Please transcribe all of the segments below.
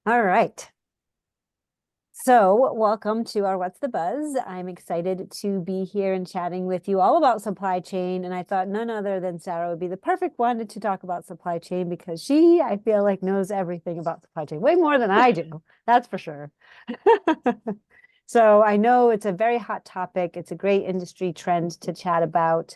All right. So welcome to our What's the Buzz. I'm excited to be here and chatting with you all about supply chain. And I thought none other than Sarah would be the perfect one to talk about supply chain because she, I feel like, knows everything about supply chain, way more than I do. That's for sure. So I know it's a very hot topic. It's a great industry trend to chat about.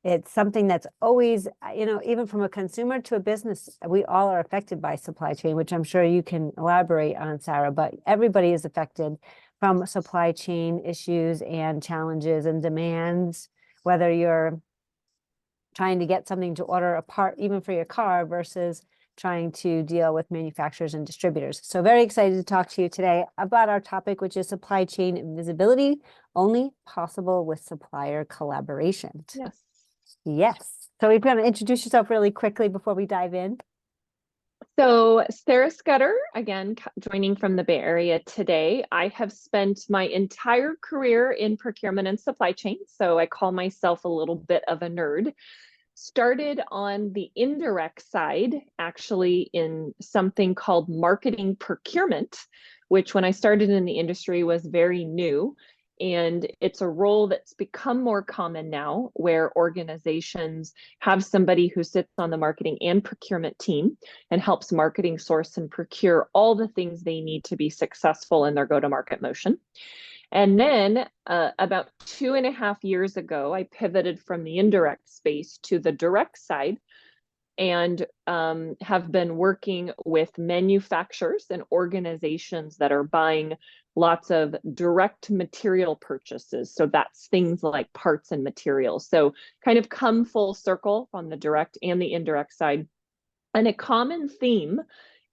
It's something that's always, even from a consumer to a business, we all are affected by supply chain, which I'm sure you can elaborate on, Sarah, but everybody is affected from supply chain issues and challenges and demands, whether you're trying to get something to order a part, even for your car, versus trying to deal with manufacturers and distributors. So very excited to talk to you today about our topic, which is supply chain visibility, only possible with supplier collaboration. Yes. Yes. So we're going to introduce yourself really quickly before we dive in. So, Sarah Scudder, again, joining from the Bay Area today. I have spent my entire career in procurement and supply chain, so I call myself a little bit of a nerd. Started on the indirect side, actually, in something called marketing procurement, which when I started in the industry was very new. And it's a role that's become more common now, where organizations have somebody who sits on the marketing and procurement team and helps marketing source and procure all the things they need to be successful in their go-to-market motion. And then about 2.5 years ago, I pivoted from the indirect space to the direct side and have been working with manufacturers and organizations that are buying lots of direct material purchases. So that's things like parts and materials. So kind of come full circle on the direct and the indirect side. And a common theme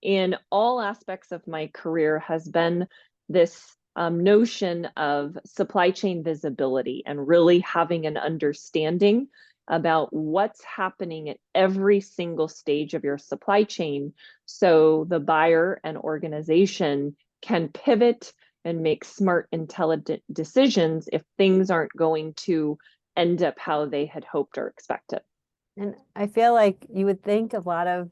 in all aspects of my career has been this notion of supply chain visibility and really having an understanding about what's happening at every single stage of your supply chain so the buyer and organization can pivot and make smart, intelligent decisions if things aren't going to end up how they had hoped or expected. And I feel like you would think a lot of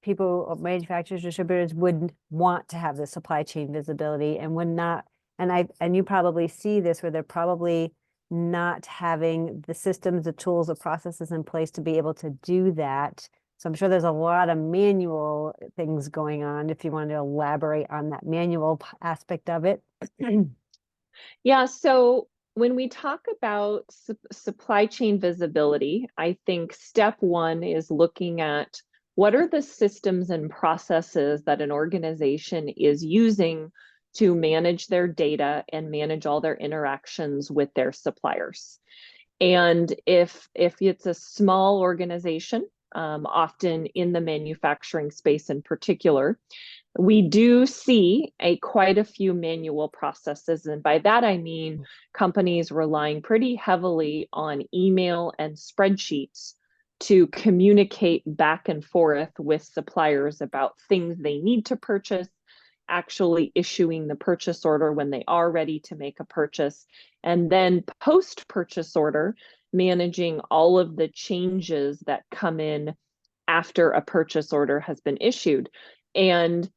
people, manufacturers, distributors would want to have the supply chain visibility and would not. And you probably see this where they're probably not having the systems, the tools, the processes in place to be able to do that. So I'm sure there's a lot of manual things going on if you want to elaborate on that manual aspect of it. Yeah, so when we talk about supply chain visibility, I think step one is looking at what are the systems and processes that an organization is using to manage their data and manage all their interactions with their suppliers. And if it's a small organization, often in the manufacturing space in particular, we do see quite a few manual processes. And by that, I mean companies relying pretty heavily on email and spreadsheets to communicate back and forth with suppliers about things they need to purchase, actually issuing the purchase order when they are ready to make a purchase, and then post purchase order, managing all of the changes that come in after a purchase order has been issued. And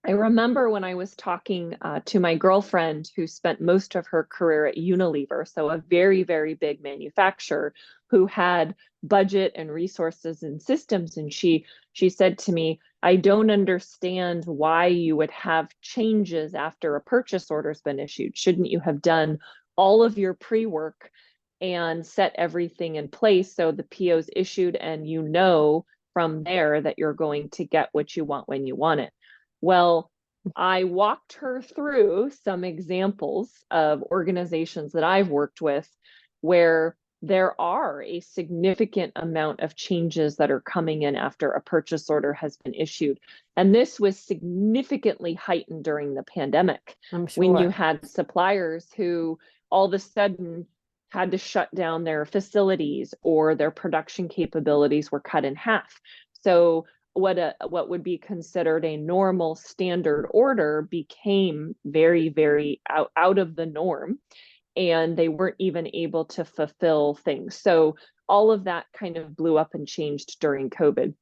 I remember when I was talking to my girlfriend who spent most of her career at Unilever, so a very, very big manufacturer who had budget and resources and systems. And she said to me, I don't understand why you would have changes after a purchase order's been issued. Shouldn't you have done all of your pre-work and set everything in place so the PO's issued and you know from there that you're going to get what you want when you want it? Well, I walked her through some examples of organizations that I've worked with where there are a significant amount of changes that are coming in after a purchase order has been issued. And this was significantly heightened during the pandemic I'm when you sure. had suppliers who all of a sudden had to shut down their facilities or their production capabilities were cut in half. So what would be considered a normal standard order became very, very out of the norm, and they weren't even able to fulfill things. So all of that kind of blew up and changed during COVID.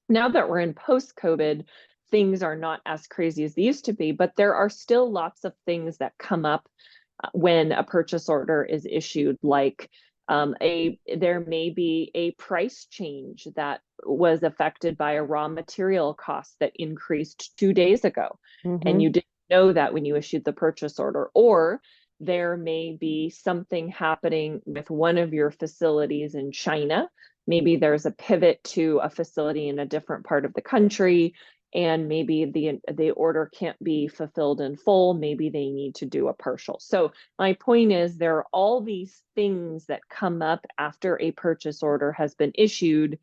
Now that we're in post-COVID, things are not as crazy as they used to be, but there are still lots of things that come up when a purchase order is issued, like there may be a price change that was affected by a raw material cost that increased 2 days ago, and you didn't know that when you issued the purchase order. Or there may be something happening with one of your facilities in China. Maybe there's a pivot to a facility in a different part of the country, and maybe the order can't be fulfilled in full. Maybe they need to do a partial. So my point is, there are all these things that come up after a purchase order has been issued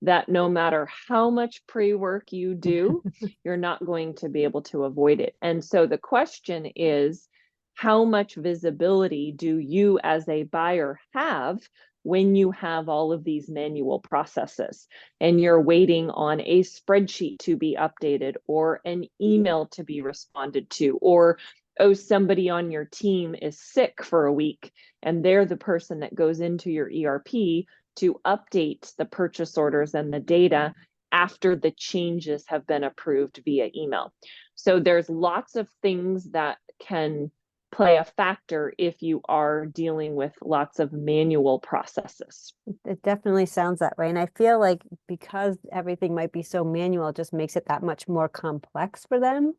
that no matter how much pre-work you do, you're not going to be able to avoid it. And so the question is, how much visibility do you as a buyer have when you have all of these manual processes and you're waiting on a spreadsheet to be updated, or an email to be responded to, or, oh, somebody on your team is sick for a week and they're the person that goes into your ERP to update the purchase orders and the data after the changes have been approved via email. So there's lots of things that can play a factor if you are dealing with lots of manual processes. It definitely sounds that way. And I feel like because everything might be so manual, it just makes it that much more complex for them.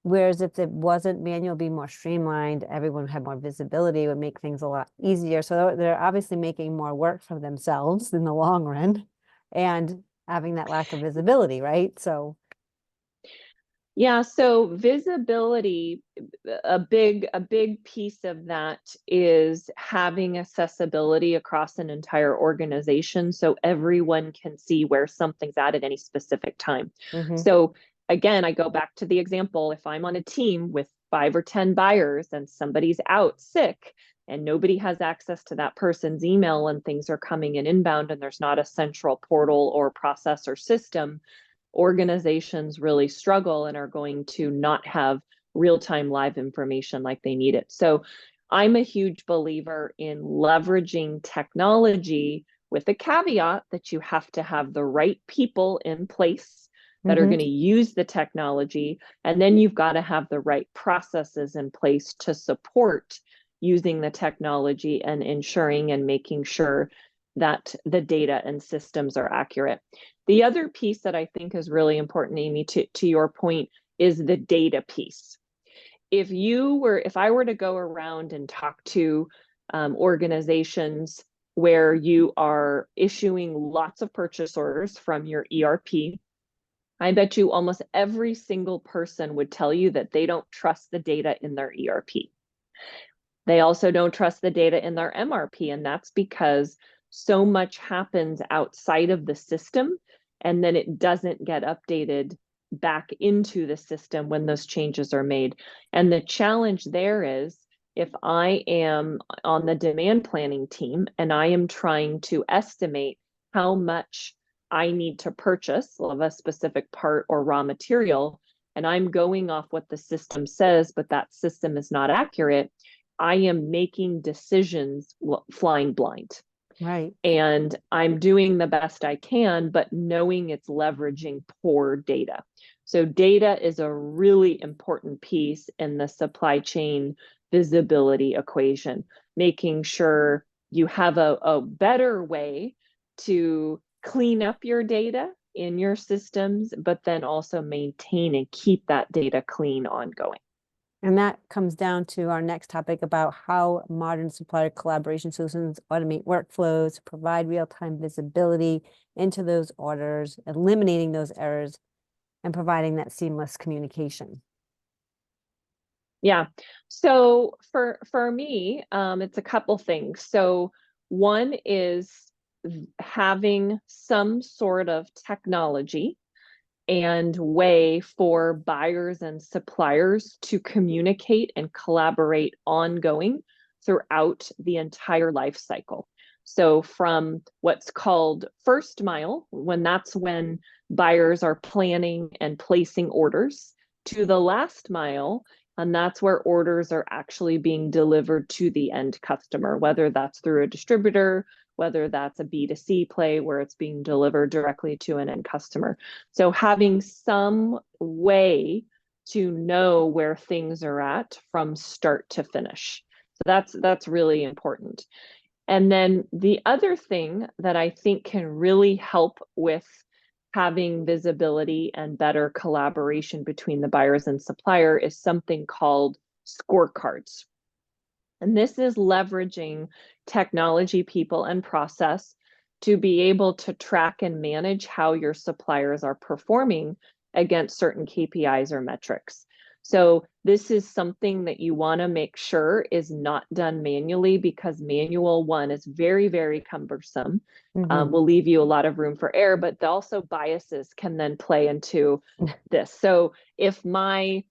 Whereas if it wasn't manual, it'd be more streamlined, everyone would have more visibility, it would make things a lot easier. So they're obviously making more work for themselves in the long run and having that lack of visibility, right? So yeah, so visibility, a big piece of that is having accessibility across an entire organization so everyone can see where something's at any specific time. So again, I go back to the example, if I'm on a team with 5 or 10 buyers and somebody's out sick and nobody has access to that person's email and things are coming in inbound and there's not a central portal or process or system, organizations really struggle and are going to not have real-time live information like they need it. So I'm a huge believer in leveraging technology, with a caveat that you have to have the right people in place that are going to use the technology. And then you've got to have the right processes in place to support using the technology and ensuring and making sure that the data and systems are accurate. The other piece that I think is really important, Amy, to your point, is the data piece. If I were to go around and talk to organizations where you are issuing lots of purchase orders from your ERP, I bet you almost every single person would tell you that they don't trust the data in their ERP. They also don't trust the data in their MRP, and that's because so much happens outside of the system, and then it doesn't get updated back into the system when those changes are made. And the challenge there is, if I am on the demand planning team and I am trying to estimate how much I need to purchase of a specific part or raw material, and I'm going off what the system says, but that system is not accurate, I am making decisions flying blind. right. And I'm doing the best I can, but knowing it's leveraging poor data. So data is a really important piece in the supply chain visibility equation, making sure you have a better way to clean up your data in your systems, but then also maintain and keep that data clean ongoing. And that comes down to our next topic about how modern supplier collaboration solutions automate workflows, provide real-time visibility into those orders, eliminating those errors, and providing that seamless communication. Yeah. So for me, it's a couple things. So one is having some sort of technology and way for buyers and suppliers to communicate and collaborate ongoing throughout the entire life cycle. So from what's called first mile, that's when buyers are planning and placing orders, to the last mile, And that's where orders are actually being delivered to the end customer, whether that's through a distributor, whether that's a B2C play where it's being delivered directly to an end customer. So having some way to know where things are at from start to finish. So that's really important. And then the other thing that I think can really help with having visibility and better collaboration between the buyers and supplier is something called scorecards. And this is leveraging technology, people, and process to be able to track and manage how your suppliers are performing against certain KPIs or metrics. So this is something that you want to make sure is not done manually, because manual one is very, very cumbersome. Will leave you a lot of room for error, but also biases can then play into this. So if my,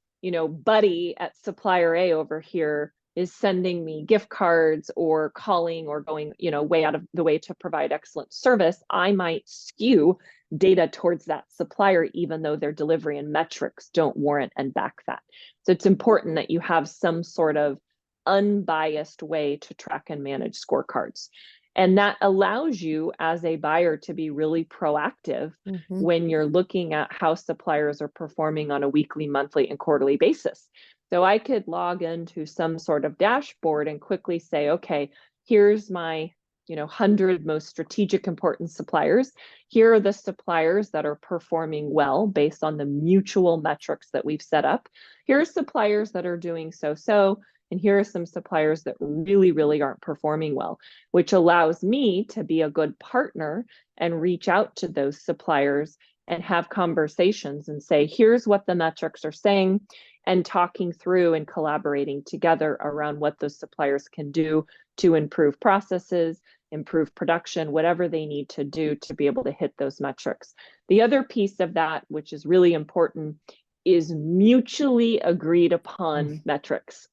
buddy at supplier A over here is sending me gift cards or calling or going, way out of the way to provide excellent service, I might skew data towards that supplier, even though their delivery and metrics don't warrant and back that. So it's important that you have some sort of unbiased way to track and manage scorecards. And that allows you as a buyer to be really proactive when you're looking at how suppliers are performing on a weekly, monthly, and quarterly basis. So I could log into some sort of dashboard and quickly say, okay, here's my 100 most strategic important suppliers. Here are the suppliers that are performing well based on the mutual metrics that we've set up. Here are suppliers that are doing so-so, and here are some suppliers that really, really aren't performing well, which allows me to be a good partner and reach out to those suppliers and have conversations and say, here's what the metrics are saying, and talking through and collaborating together around what those suppliers can do to improve processes, improve production, whatever they need to do to be able to hit those metrics. The other piece of that, which is really important, is mutually agreed upon metrics.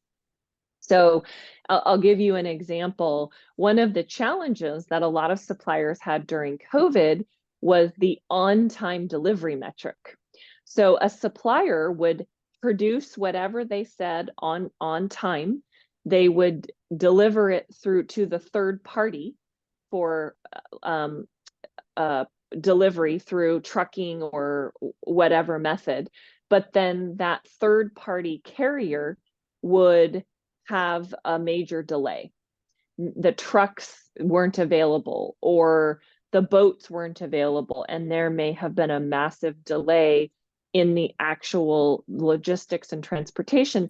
So I'll give you an example. One of the challenges that a lot of suppliers had during COVID was the on-time delivery metric. So a supplier would produce whatever they said on time. They would deliver it through to the third party for delivery through trucking or whatever method. But then that third party carrier would have a major delay. The trucks weren't available or the boats weren't available, and there may have been a massive delay in the actual logistics and transportation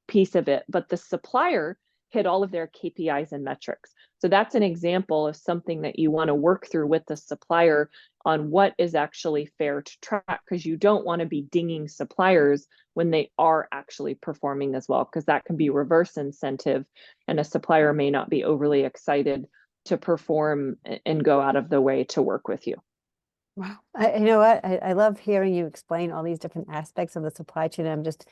piece of it, but the supplier hit all of their KPIs and metrics. So that's an example of something that you want to work through with the supplier on what is actually fair to track, because you don't want to be dinging suppliers when they are actually performing as well, because that can be reverse incentive and a supplier may not be overly excited to perform and go out of the way to work with you. Wow. You know what? I love hearing you explain all these different aspects of the supply chain. I'm just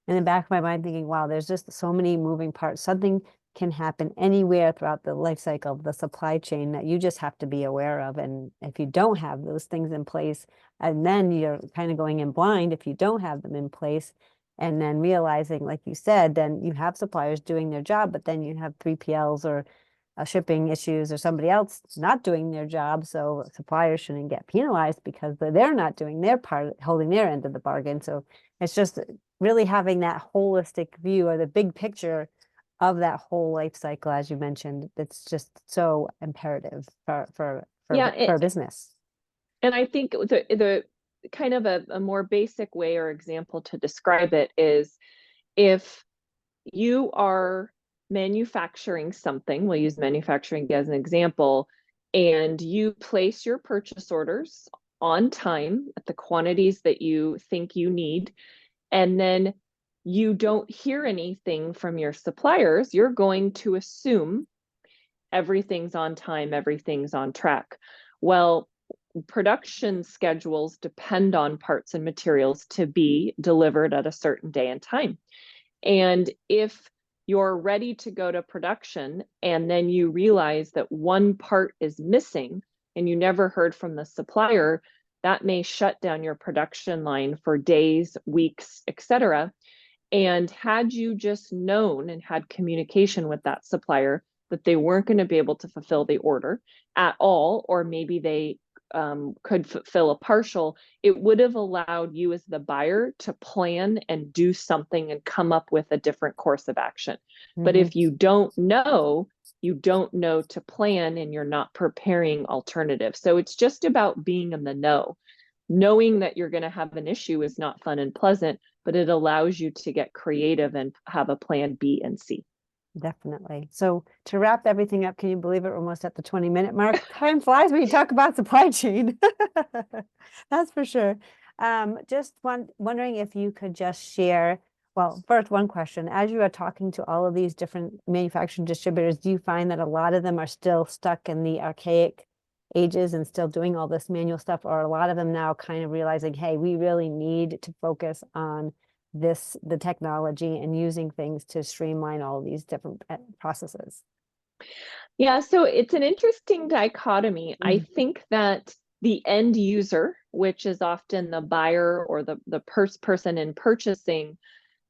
in the back of my mind thinking, wow, there's just so many moving parts. Something can happen anywhere throughout the life cycle of the supply chain that you just have to be aware of. And if you don't have those things in place, and then you're kind of going in blind if you don't have them in place, and then realizing, like you said, then you have suppliers doing their job, but then you have 3PLs or shipping issues or somebody else not doing their job. So suppliers shouldn't get penalized because they're not doing their part, holding their end of the bargain. So it's just really having that holistic view or the big picture of that whole life cycle, as you mentioned. It's just so imperative for business. And I think the kind of a more basic way or example to describe it is, if you are manufacturing something, we'll use manufacturing as an example, and you place your purchase orders on time at the quantities that you think you need, and then you don't hear anything from your suppliers, you're going to assume everything's on time, everything's on track. Well, production schedules depend on parts and materials to be delivered at a certain day and time. And if you're ready to go to production and then you realize that one part is missing and you never heard from the supplier, that may shut down your production line for days, weeks, etc. And had you just known and had communication with that supplier that they weren't going to be able to fulfill the order at all, or maybe they could fulfill a partial, it would have allowed you as the buyer to plan and do something and come up with a different course of action. But if you don't know to plan, and you're not preparing alternatives. So it's just about being in the know. Knowing that you're going to have an issue is not fun and pleasant, but it allows you to get creative and have a plan B and C. Definitely. So to wrap everything up, can you believe it? We're almost at the 20-minute mark. Time flies when you talk about supply chain. That's for sure. Just wondering if you could just share, well, first one question, as you are talking to all of these different manufacturing distributors, do you find that a lot of them are still stuck in the archaic ages and still doing all this manual stuff, or a lot of them now kind of realizing, hey, we really need to focus on the technology and using things to streamline all of these different processes? Yeah, so it's an interesting dichotomy. I think that the end user, which is often the buyer or the person in purchasing,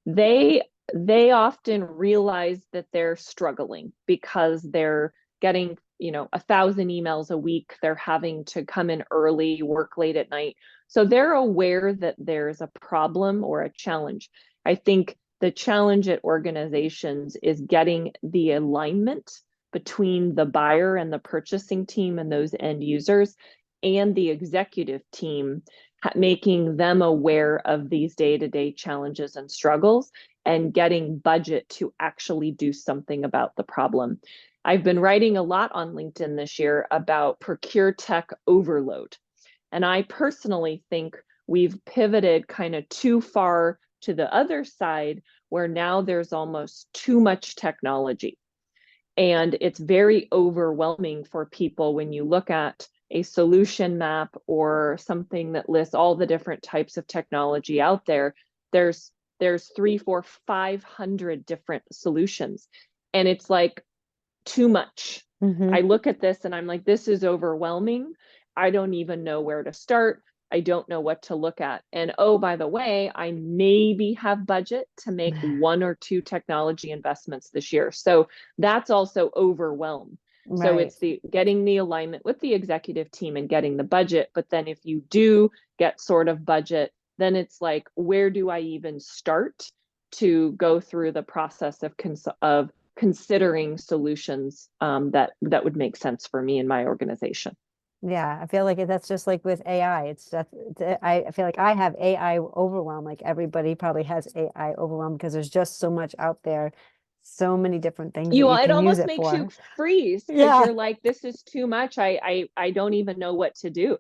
they often realize that they're struggling because they're getting 1,000 emails a week. They're having to come in early, work late at night. So they're aware that there's a problem or a challenge. I think the challenge at organizations is getting the alignment between the buyer and the purchasing team and those end users and the executive team, making them aware of these day-to-day challenges and struggles and getting budget to actually do something about the problem. I've been writing a lot on LinkedIn this year about procure tech overload. And I personally think we've pivoted kind of too far to the other side, where now there's almost too much technology. And it's very overwhelming for people when you look at a solution map or something that lists all the different types of technology out there. There's 300, 400, 500 different solutions. And it's like too much. I look at this and I'm like, this is overwhelming. I don't even know where to start. I don't know what to look at. And oh, by the way, I maybe have budget to make 1 or 2 technology investments this year. So that's also overwhelmed. Right. So it's getting the alignment with the executive team and getting the budget. But then if you do get sort of budget, then it's like, where do I even start to go through the process of considering solutions that would make sense for me and my organization? Yeah, I feel like that's just like with AI. It's just, I feel like I have AI overwhelm. Like everybody probably has AI overwhelm because there's just so much out there, so many different things that you it can use almost it makes for. you freeze because Yeah. you're like, this is too much. I don't even know what to do.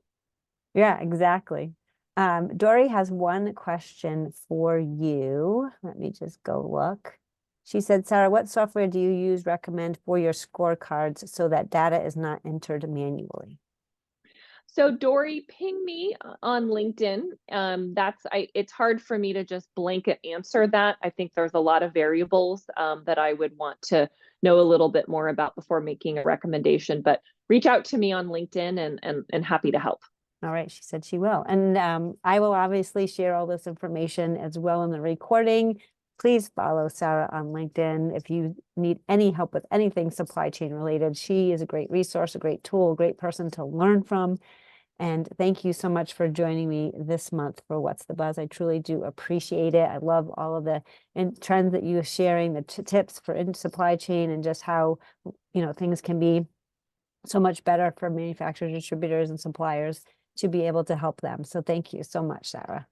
Yeah, exactly. Dory has one question for you. Let me just go look. She said, Sarah, what software do you recommend for your scorecards so that data is not entered manually? So Dory, ping me on LinkedIn. It's hard for me to just blanket answer that. I think there's a lot of variables that I would want to know a little bit more about before making a recommendation, but reach out to me on LinkedIn and happy to help. All right, she said she will. And I will obviously share all this information as well in the recording. Please follow Sarah on LinkedIn if you need any help with anything supply chain related. She is a great resource, a great tool, a great person to learn from. And thank you so much for joining me this month for What's the Buzz. I truly do appreciate it. I love all of the trends that you are sharing, the tips for supply chain, and just how things can be so much better for manufacturers, distributors, and suppliers to be able to help them. So thank you so much, Sarah.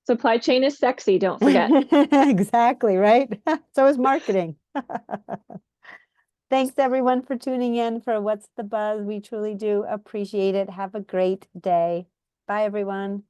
Supply chain is sexy, don't forget. Exactly, right? So is marketing. Thanks everyone for tuning in for What's the Buzz. We truly do appreciate it. Have a great day. Bye everyone.